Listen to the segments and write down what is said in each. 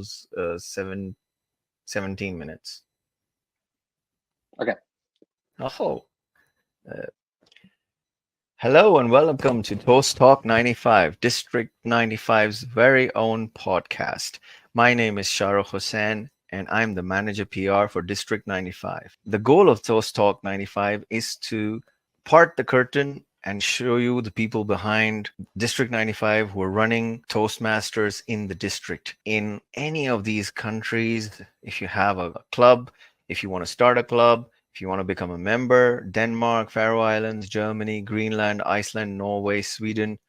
equals 17 minutes. Okay. Oh, uh, hello and welcome to Toast Talk 95, District 95's very own podcast. My name is Shahrukh Hussain and I'm the manager PR for District 95. The goal of Toast Talk 95 is to part the curtain and show you the people behind District 95 who are running Toastmasters in the district. In any of these countries, if you have a club, if you want to start a club, if you want to become a member, Denmark, Faroe Islands, Germany, Greenland, Iceland, Norway, Sweden.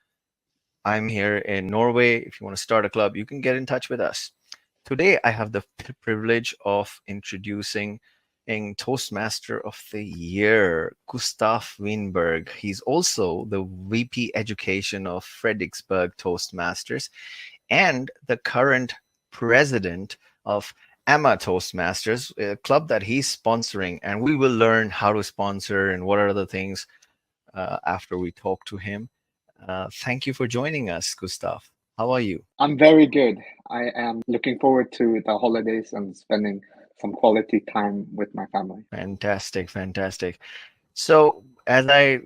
I'm here in Norway. If you want to start a club, you can get in touch with us. Today, I have the privilege of introducing a Toastmaster of the Year, Gustaf Winberg. He's also the VP Education of Frederiksberg Toastmasters and the current president of Amager Toastmasters, a club that he's sponsoring. And we will learn how to sponsor and what are the things after we talk to him. Thank you for joining us, Gustaf. How are you? I'm very good. I am looking forward to the holidays and spending some quality time with my family. Fantastic, fantastic. So, as I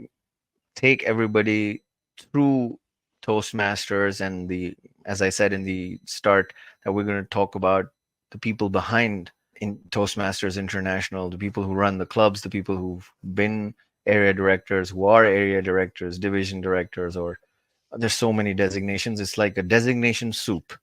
take everybody through Toastmasters and as I said in the start, that we're going to talk about the people behind in Toastmasters International, the people who run the clubs, the people who've been area directors, who are area directors, division directors, or there's so many designations. It's like a designation soup.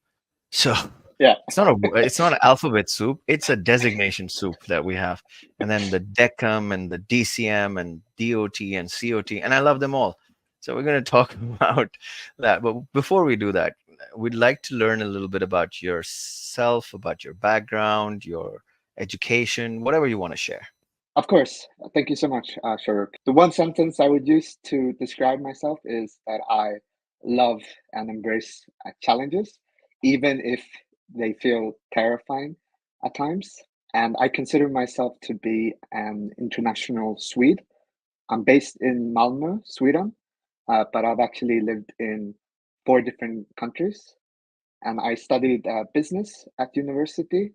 So Yeah. it's not an alphabet soup. It's a designation soup that we have, and then the DECM and the DCM and DOT and COT, and I love them all. So we're going to talk about that. But before we do that, we'd like to learn a little bit about yourself, about your background, your education, whatever you want to share. Of course. Thank you so much, Shahrukh. The one sentence I would use to describe myself is that I love and embrace challenges, even if they feel terrifying at times. And I consider myself to be an international Swede. I'm based in Malmö, Sweden, but I've actually lived in four different countries. And I studied business at university.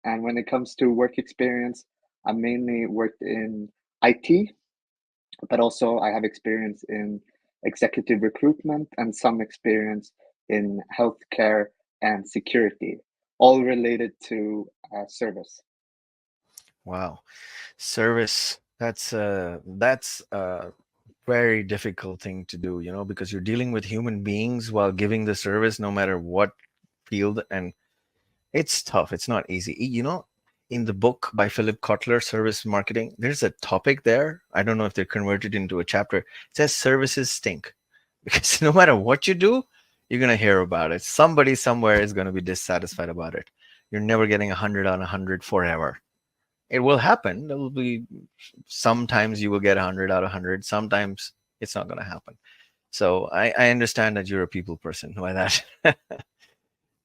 And when it comes to work experience, I mainly worked in IT, but also I have experience in executive recruitment and some experience in healthcare and security, all related to service. Wow, service. That's a very difficult thing to do, because you're dealing with human beings while giving the service, no matter what field, and it's tough. It's not easy. In the book by Philip Kotler, Service Marketing, there's a topic there. I don't know if they're converted into a chapter. It says services stink because no matter what you do, you're going to hear about it. Somebody somewhere is going to be dissatisfied about it. You're never getting 100 on 100 forever. It will happen. There will be sometimes you will get 100 out of 100. Sometimes it's not going to happen. So I understand that you're a people person by that.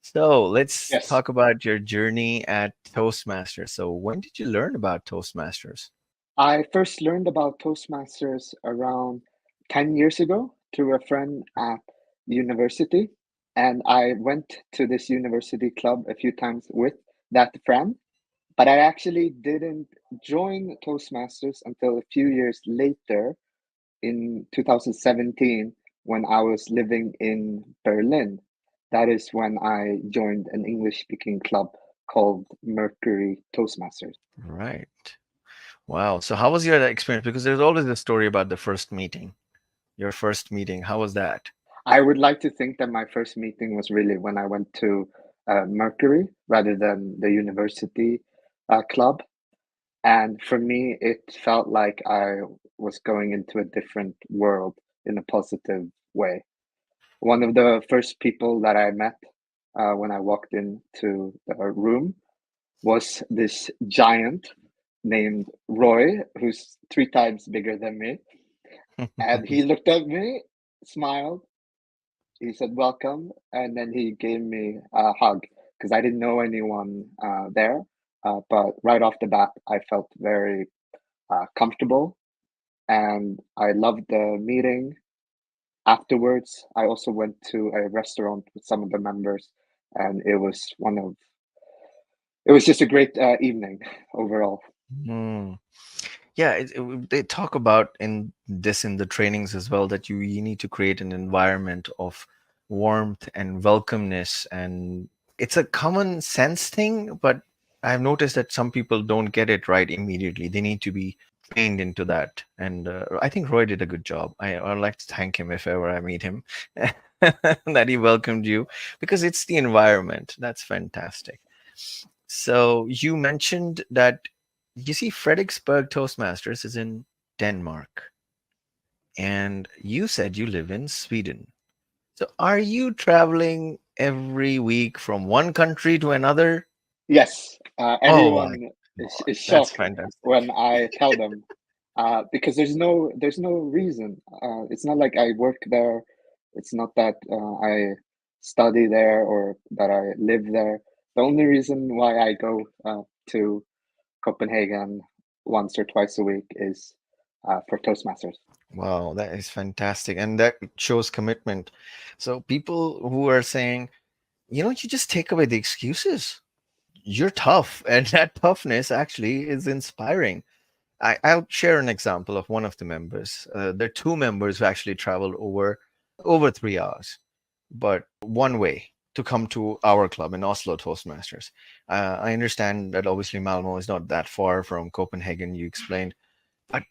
So let's Yes. talk about your journey at Toastmasters. So when did you learn about Toastmasters? I first learned about Toastmasters around 10 years ago through a friend at university. And I went to this university club a few times with that friend. But I actually didn't join Toastmasters until a few years later in 2017 when I was living in Berlin. That is when I joined an English speaking club called Mercury Toastmasters. Right. Wow. So how was your experience? Because there's always a story about the first meeting. Your first meeting. How was that? I would like to think that my first meeting was really when I went to Mercury rather than the university club. And for me, it felt like I was going into a different world in a positive way. One of the first people that I met when I walked into a room was this giant named Roy, who's three times bigger than me. And he looked at me, smiled, he said welcome, and then he gave me a hug because I didn't know anyone there. But right off the bat, I felt very comfortable and I loved the meeting. Afterwards, I also went to a restaurant with some of the members, and it was one of it was just a great evening overall. Hmm. Yeah, they talk about in the trainings as well that you need to create an environment of warmth and welcomeness, and it's a common sense thing, but I've noticed that some people don't get it right immediately. They need to be trained into that, and I think Roy did a good job. I'd like to thank him if ever I meet him, that he welcomed you, because it's the environment that's fantastic. So you mentioned that you see Frederiksberg Toastmasters is in Denmark, and you said you live in Sweden. So are you traveling every week from one country to another? Yes, Oh my everyone God, is that's shocked fantastic. when I tell them, because there's no reason. It's not like I work there. It's not that I study there or that I live there. The only reason why I go to Copenhagen once or twice a week is for Toastmasters. Wow, that is fantastic. And that shows commitment. So people who are saying, you just take away the excuses. You're tough. And that toughness actually is inspiring. I'll share an example of one of the members. There are two members who actually traveled over 3 hours, but one way to come to our club in Oslo Toastmasters. I understand that obviously Malmo is not that far from Copenhagen. You explained, but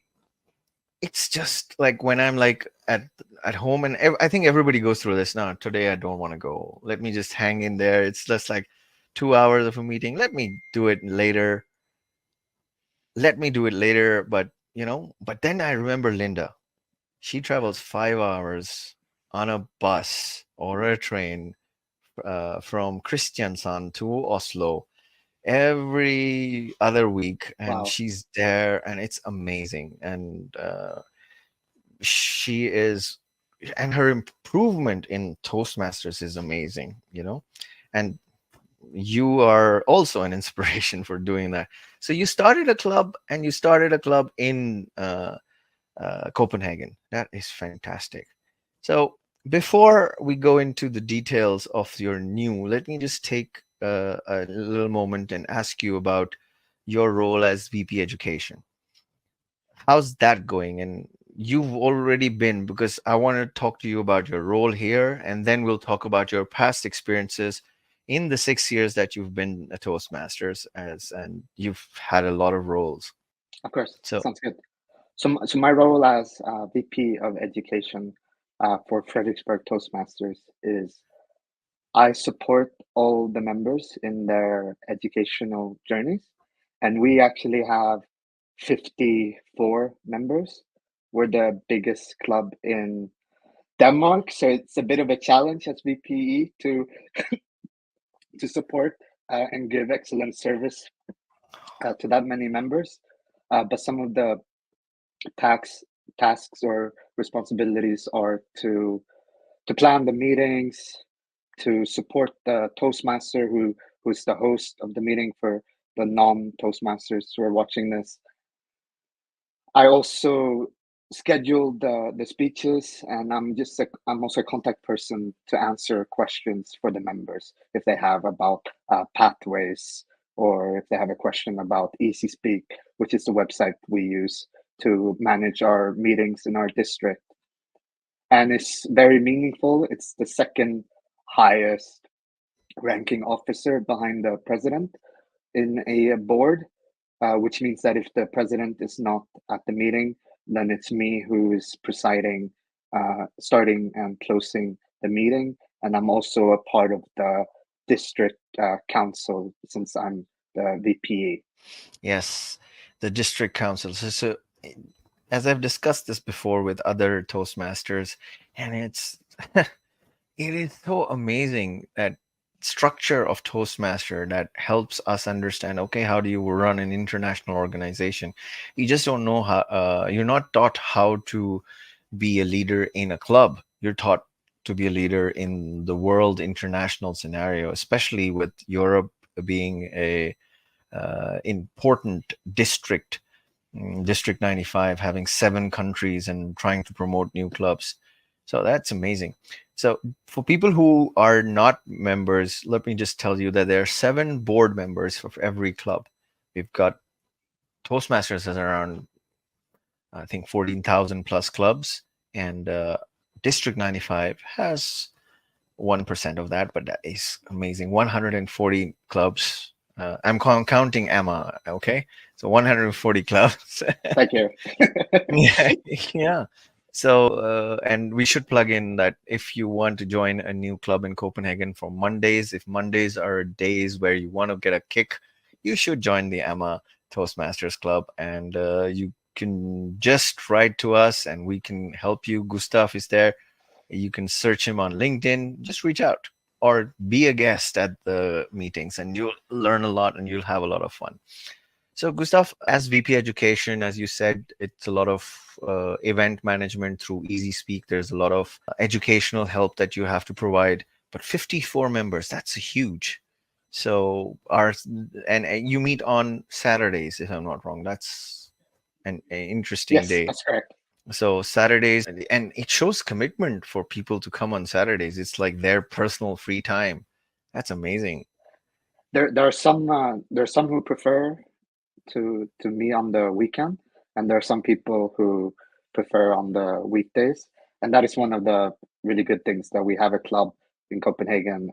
it's just like when I'm like at home, and I think everybody goes through this. Now today I don't want to go. Let me just hang in there. It's just like 2 hours of a meeting. Let me do it later. Let me do it later. But then I remember Linda. She travels 5 hours on a bus or a train from Kristiansand to Oslo every other week, and Wow. she's there, and it's amazing. And she is, and her improvement in Toastmasters is amazing. And you are also an inspiration for doing that. So you started a club, and you started a club in Copenhagen. That is fantastic. So before we go into the details of your new, let me just take a little moment and ask you about your role as VP Education. How's that going? And you've already been, because I want to talk to you about your role here, and then we'll talk about your past experiences in the 6 years that you've been a Toastmasters and you've had a lot of roles. Of course, So, sounds good. So my role as VP of Education for Frederiksberg Toastmasters is I support all the members in their educational journeys, and we actually have 54 members. We're the biggest club in Denmark, so it's a bit of a challenge as VPE to support and give excellent service to that many members. But some of the tax tasks or responsibilities are to plan the meetings, to support the Toastmaster who's the host of the meeting for the non-Toastmasters who are watching this. I also schedule the speeches, and I'm also a contact person to answer questions for the members if they have about pathways, or if they have a question about Easy Speak, which is the website we use to manage our meetings in our district. And it's very meaningful. It's the second highest ranking officer behind the president in a board, which means that if the president is not at the meeting, then it's me who is presiding, starting and closing the meeting. And I'm also a part of the district council since I'm the VPA. yes, the district council. So as I've discussed this before with other Toastmasters, and it is so amazing that structure of Toastmaster that helps us understand, okay, how do you run an international organization? You just don't know how, you're not taught how to be a leader in a club. You're taught to be a leader in the world international scenario, especially with Europe being a important district 95, having 7 countries and trying to promote new clubs. So that's amazing. So for people who are not members, let me just tell you that there are 7 board members for every club. We've got Toastmasters has around, I think, 14,000 plus clubs, and District 95 has 1% of that, but that is amazing. 140 clubs. I'm counting Emma, okay? So 140 clubs. Thank you. Yeah, yeah. So, and we should plug in that if you want to join a new club in Copenhagen for Mondays, if Mondays are days where you want to get a kick, you should join the Emma Toastmasters Club, and you can just write to us and we can help you. Gustaf is there. You can search him on LinkedIn. Just reach out or be a guest at the meetings, and you'll learn a lot and you'll have a lot of fun. So, Gustav, as VP Education, as you said, it's a lot of event management through Easy Speak. There's a lot of educational help that you have to provide. But 54 members, that's huge. So, and you meet on Saturdays, if I'm not wrong. That's an interesting Yes, day. that's correct. So Saturdays, and it shows commitment for people to come on Saturdays. It's like their personal free time. That's amazing. There are some who prefer to me on the weekend, and there are some people who prefer on the weekdays. And that is one of the really good things, that we have a club in Copenhagen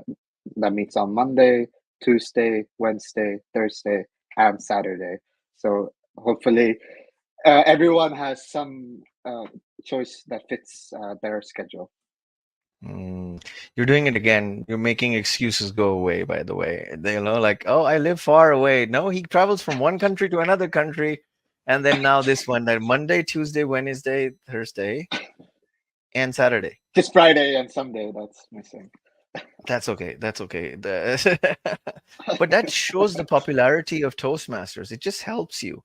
that meets on Monday, Tuesday, Wednesday, Thursday, and Saturday. So hopefully, everyone has some choice that fits their schedule. Mm, you're doing it again. You're making excuses go away, by the way. Like, oh, I live far away. No, he travels from one country to another country. And then now this one, that Monday, Tuesday, Wednesday, Thursday, and Saturday. Just Friday and Sunday, that's missing. That's okay. That's okay. But that shows the popularity of Toastmasters. It just helps you.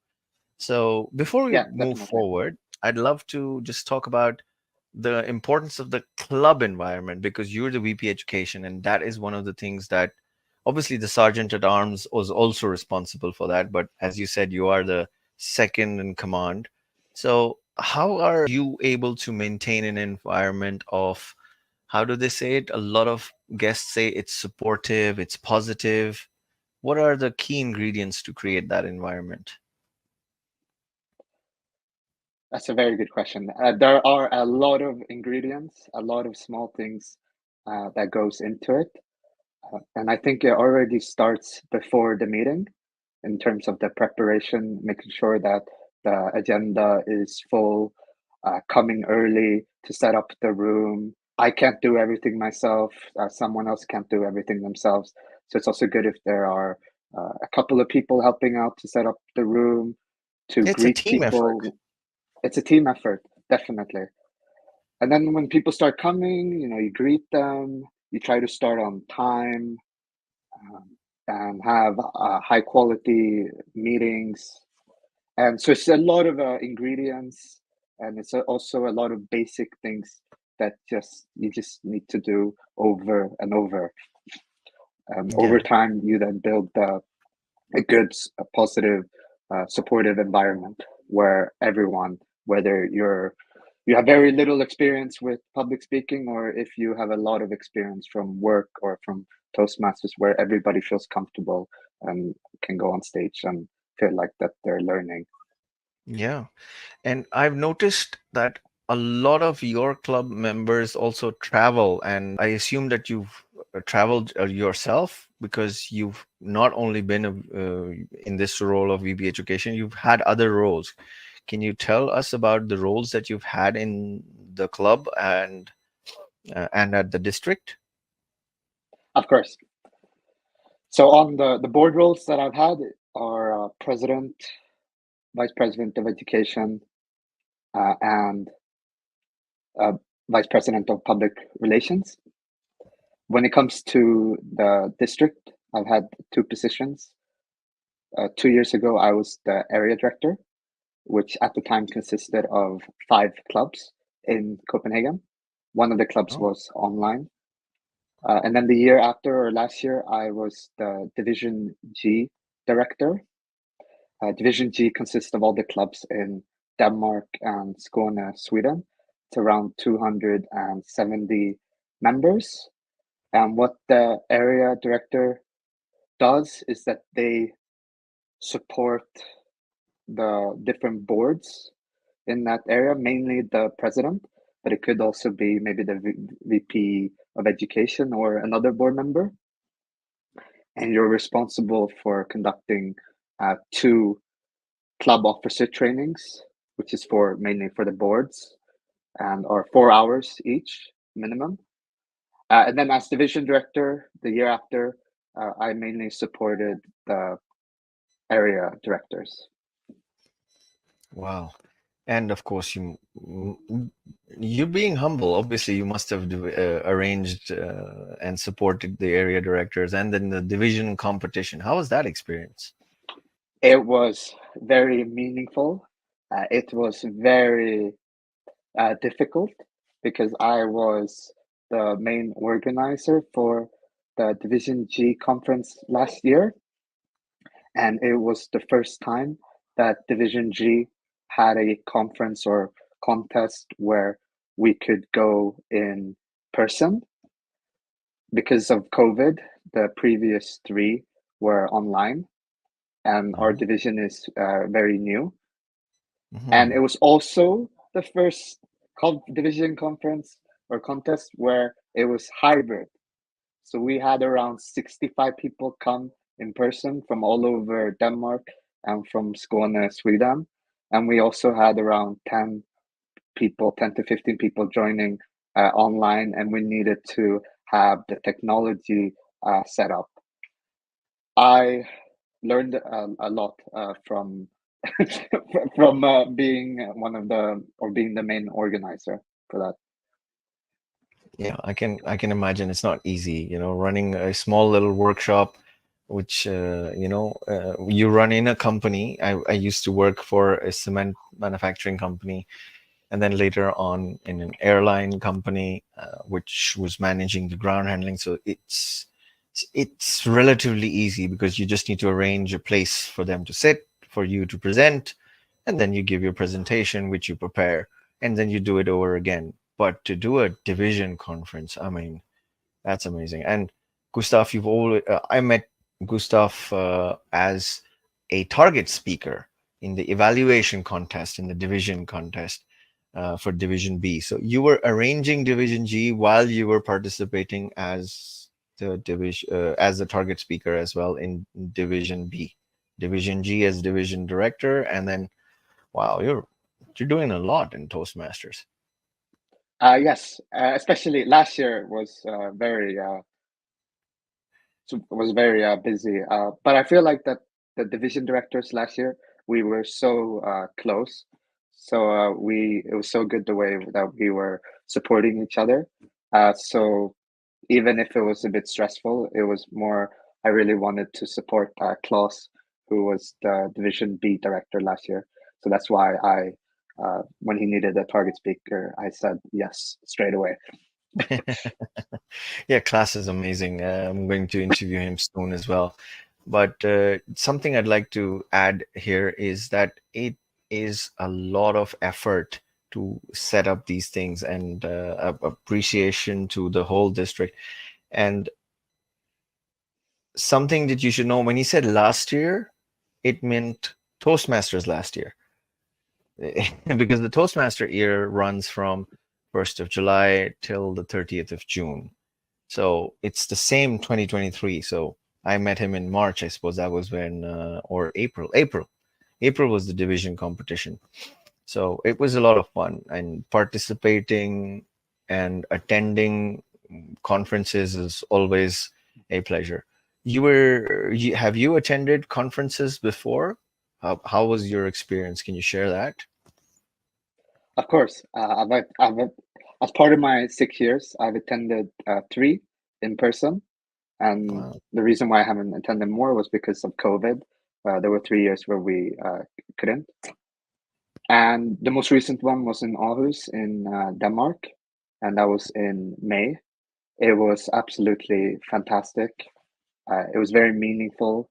So before we Yeah, move definitely. forward, I'd love to just talk about the importance of the club environment, because you're the VP education, and that is one of the things that obviously the sergeant at arms was also responsible for that. But as you said, you are the second in command. So how are you able to maintain an environment of, how do they say it? A lot of guests say it's supportive, it's positive. What are the key ingredients to create that environment? That's a very good question. There are a lot of ingredients, a lot of small things that goes into it, and I think it already starts before the meeting, in terms of the preparation, making sure that the agenda is full, coming early to set up the room. I can't do everything myself. Someone else can't do everything themselves. So it's also good if there are a couple of people helping out to set up the room, to It's a greet team effort. people. It's a team effort, definitely. And then when people start coming, you greet them, you try to start on time, and have high quality meetings. And so it's a lot of ingredients, and it's also a lot of basic things that just you just need to do over and over. Over Yeah. time, you then build a good, a positive, supportive environment where everyone, whether you have very little experience with public speaking, or if you have a lot of experience from work or from Toastmasters, where everybody feels comfortable and can go on stage and feel like that they're learning. Yeah. And I've noticed that a lot of your club members also travel, and I assume that you've traveled yourself, because you've not only been in this role of VB education, you've had other roles. Can you tell us about the roles that you've had in the club and at the district? Of course. So on the board roles that I've had are president, vice president of education, and uh, vice president of public relations. When it comes to the district, I've had two positions. 2 years ago, I was the area director, which at the time consisted of 5 clubs in Copenhagen. One of the clubs Oh, was online. And then the year after, or last year, I was the Division G director. Division G consists of all the clubs in Denmark and Skåne, Sweden. It's around 270 members. And what the area director does is that they support the different boards in that area, mainly the president, but it could also be maybe the VP of education or another board member. And you're responsible for conducting two club officer trainings, which is for mainly for the boards and are 4 hours each minimum. And then as division director, the year after, I mainly supported the area directors. Wow. And of course, you being humble, obviously you must have arranged and supported the area directors and then the division competition. How was that experience? It was very meaningful. It was very difficult because I was the main organizer for the Division G conference last year, and it was the first time that Division G had a conference or contest where we could go in person. Because of COVID, the previous three were online, and our Mhm. division is very new. And it Mhm. was also the first division conference or contest where it was hybrid. So we had around 65 people come in person from all over Denmark and from Skåne, Sweden. And we also had around 10 people, 10 to 15 people joining online, and we needed to have the technology set up. I learned a lot from from being one of the or being the main organizer for that. Yeah, I can imagine it's not easy, running a small little workshop, which you run in a company. I used to work for a cement manufacturing company, and then later on in an airline company, which was managing the ground handling. So it's relatively easy because you just need to arrange a place for them to sit, for you to present, and then you give your presentation, which you prepare, and then you do it over again. But to do a division conference, I mean, that's amazing. And Gustaf, I met Gustaf as a target speaker in the evaluation contest, in the division contest for Division B. So you were arranging Division G while you were participating as the target speaker as well in Division B. Division G as division director, and then wow, you're doing a lot in Toastmasters. Yes, especially last year was very busy. But I feel like that the division directors last year we were so close, so we it was so good the way that we were supporting each other. So even if it was a bit stressful, it was more. I really wanted to support Klaus, who was the Division B director last year. So that's why when he needed a target speaker, I said yes straight away. Yeah, class is amazing. I'm going to interview him soon as well. But something I'd like to add here is that it is a lot of effort to set up these things and appreciation to the whole district. And something that you should know when he said last year, it meant Toastmasters last year. Because the Toastmaster year runs from 1st of July till the 30th of June. So it's the same 2023. So I met him in March. I suppose that was when, or April. April was the division competition. So it was a lot of fun and participating and attending conferences is always a pleasure. Have you attended conferences before? How was your experience? Can you share that? Of course, as part of my 6 years, I've attended three in person, and Wow. the reason why I haven't attended more was because of COVID. There were 3 years where we couldn't, and the most recent one was in Aarhus in Denmark, and that was in May. It was absolutely fantastic. It was very meaningful,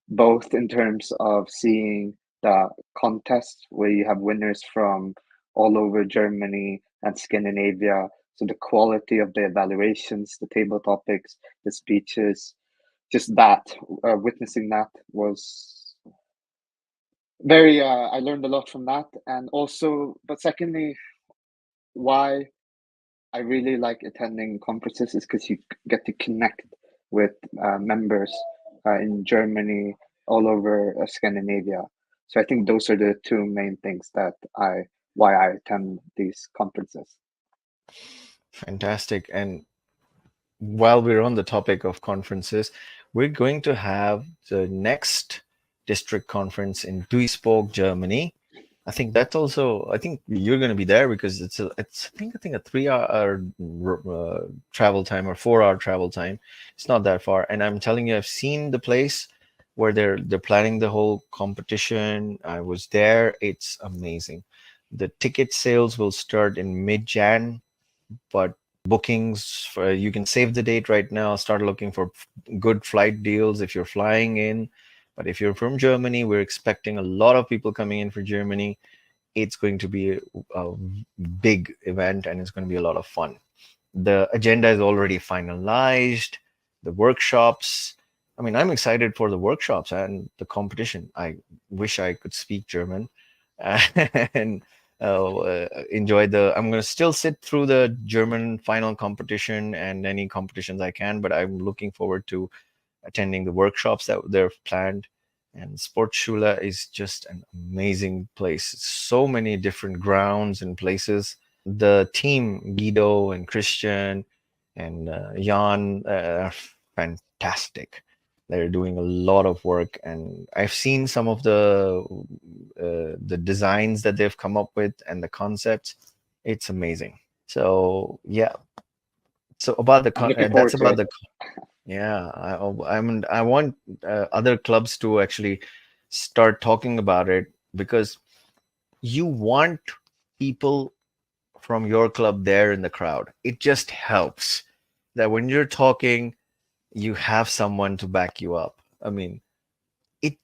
both in terms of seeing the contest where you have winners from all over Germany and Scandinavia. So the quality of the evaluations, the table topics, the speeches, just that, witnessing that was very, I learned a lot from that. And also, but secondly, why I really like attending conferences is because you get to connect with members in Germany, all over Scandinavia. So I think those are the two main things that I why I attend these conferences. Fantastic. And while we're on the topic of conferences, we're going to have the next district conference in Duisburg, Germany. I think that's also. I think you're going to be there because it's I think a 3 hour travel time or 4 hour travel time. It's not that far, and I'm telling you, I've seen the place where they're planning the whole competition. I was there. It's amazing. The ticket sales will start in mid-Jan, but bookings for, you can save the date right now, start looking for good flight deals if you're flying in. But if you're from Germany, we're expecting a lot of people coming in for Germany. It's going to be a big event and it's going to be a lot of fun. The agenda is already finalized, the workshops. I mean, I'm excited for the workshops and the competition. I wish I could speak German and enjoy the. I'm going to still sit through the German final competition and any competitions I can, but I'm looking forward to attending the workshops that they've planned. And Sportschule is just an amazing place. So many different grounds and places. The team, Guido and Christian and Jan, are fantastic. They're doing a lot of work, and I've seen some of the designs that they've come up with and the concepts. It's amazing. So yeah. So about the I'm looking that's forward to about it. the. Yeah, I want other clubs to actually start talking about it because you want people from your club there in the crowd. It just helps that when you're talking, you have someone to back you up. I mean, it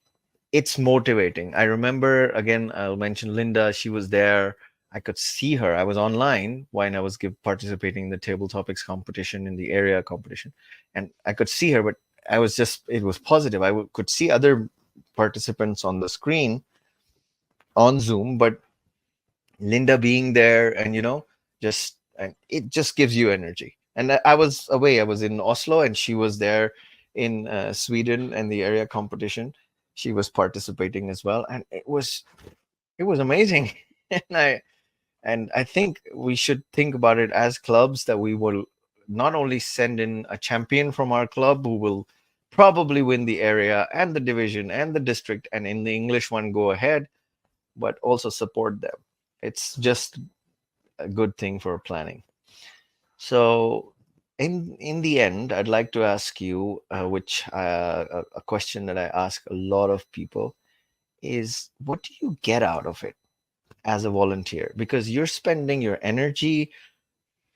it's motivating. I remember again, I'll mention Linda. She was there. I could see her. I was online when I was participating in the table topics competition in the area competition, and I could see her. But I was just it was positive. Could see other participants on the screen on Zoom, but Linda being there and just and it just gives you energy. And I was away. I was in Oslo, and she was there in Sweden and the area competition. She was participating as well, and it was amazing. And I think we should think about it as clubs that we will not only send in a champion from our club who will probably win the area and the division and the district, and in the English one go ahead, but also support them. It's just a good thing for planning. So, in the end, I'd like to ask you, which a question that I ask a lot of people is, what do you get out of it as a volunteer? Because you're spending your energy,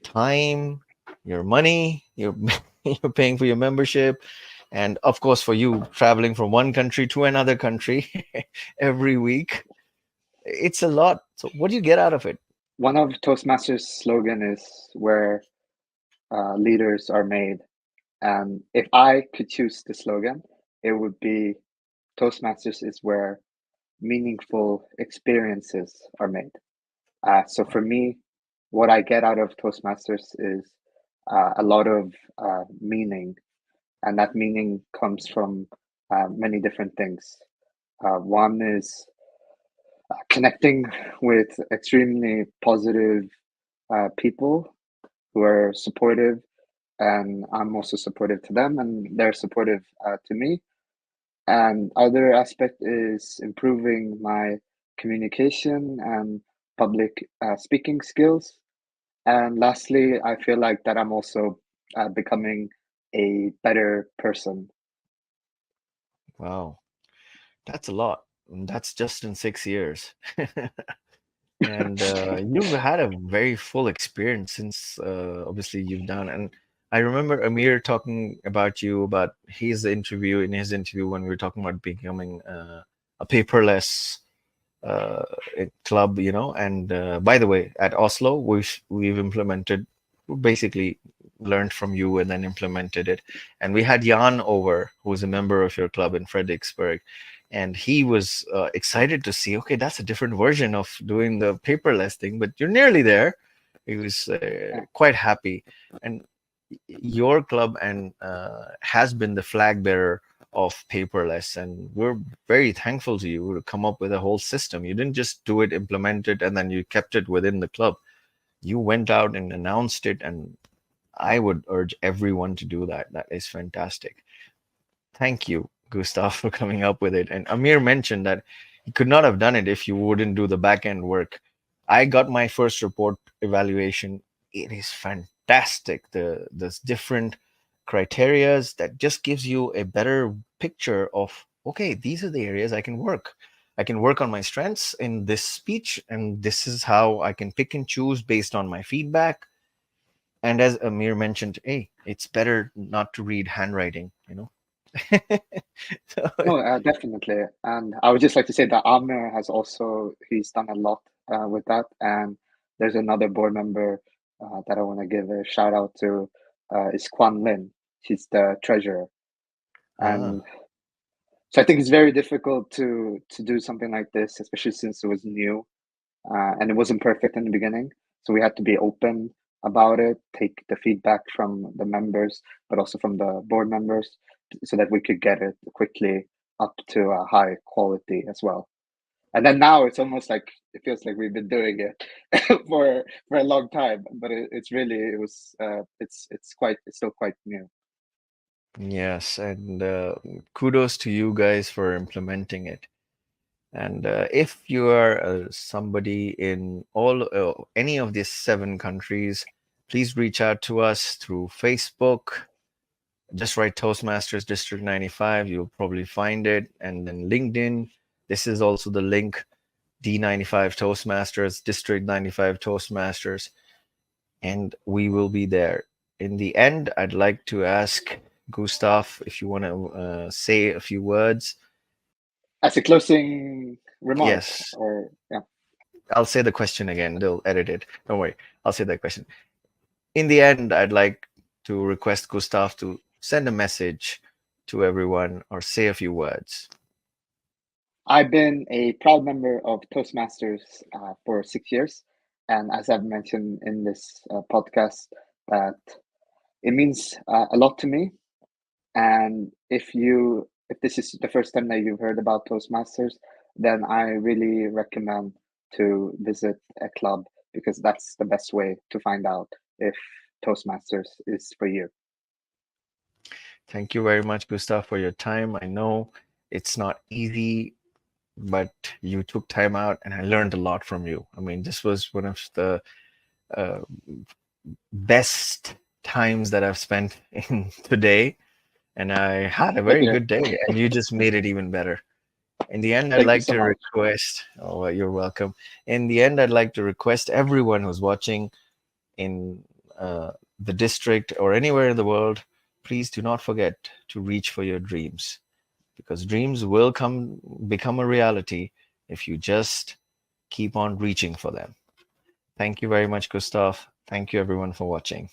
time, your money, you're you're paying for your membership, and of course, for you traveling from one country to another country every week, it's a lot. So, what do you get out of it? One of Toastmasters' slogan is where leaders are made. And if I could choose the slogan, it would be Toastmasters is where meaningful experiences are made. So for me, what I get out of Toastmasters is a lot of meaning, and that meaning comes from many different things. One is connecting with extremely positive people who are supportive, and I'm also supportive to them, and they're supportive to me. And other aspect is improving my communication and public speaking skills. And lastly, I feel like that I'm also becoming a better person. Wow, that's a lot. And that's just in 6 years. And you've had a very full experience since obviously you've done. And I remember Amir talking about you about his interview when we were talking about becoming a paperless uh, club, you know. And by the way, at Oslo, we've implemented, basically learned from you and then implemented it. And we had Jan over, who was a member of your club in Frederiksberg, and he was excited to see, okay, that's a different version of doing the paperless thing, but you're nearly there. He was Yeah. quite happy. And your club and has been the flag bearer of paperless, and we're very thankful to you to come up with a whole system. You didn't just do it, implement it, and then you kept it within the club. You went out and announced it, and I would urge everyone to do that. That is fantastic. Thank you, Gustaf, for coming up with it. And Amir mentioned that he could not have done it if you wouldn't do the back end work. I got my first report evaluation. It is fantastic. The different criterias that just gives you a better picture of, okay, these are the areas I can work. I can work on my strengths in this speech, and this is how I can pick and choose based on my feedback. And as Amir mentioned, hey, it's better not to read handwriting, you know. So, No, definitely. And I would just like to say that Amir has also, he's done a lot with that. And there's another board member that I want to give a shout out to, is Kwan Lin. She's the treasurer. ah, And so I think it's very difficult to do something like this, especially since it was new and it wasn't perfect in the beginning. So we had to be open about it, take the feedback from the members, but also from the board members, so that we could get it quickly up to a high quality as well. And then now it's almost like it feels like we've been doing it for a long time, but it's really it was it's still quite new. yes, and kudos to you guys for implementing it. And if you are somebody in any of these 7 countries, please reach out to us through Facebook. Just write Toastmasters District 95. You'll probably find it. And then LinkedIn. This is also the link, D95 Toastmasters, District 95 Toastmasters. And we will be there. In the end, I'd like to ask Gustaf if you want to say a few words. As a closing remark, Yes, or yeah. I'll say the question again. They'll edit it. Don't worry. I'll say that question. In the end, I'd like to request Gustaf to send a message to everyone or say a few words. I've been a proud member of Toastmasters for 6 years, and as I've mentioned in this podcast, that it means a lot to me. And if this is the first time that you've heard about Toastmasters, then I really recommend to visit a club, because that's the best way to find out if Toastmasters is for you. Thank you very much, Gustaf, for your time. I know it's not easy, but you took time out and I learned a lot from you. I mean, this was one of the uh, best times that I've spent in today, and I had a Thank very you. good day, and you just made it even better. In the end, I'd Thank you like so to much. request, oh, well, you're welcome. In the end, I'd like to request everyone who's watching in the district or anywhere in the world, please do not forget to reach for your dreams, because dreams will become a reality if you just keep on reaching for them. Thank you very much, Gustaf. Thank you, everyone, for watching.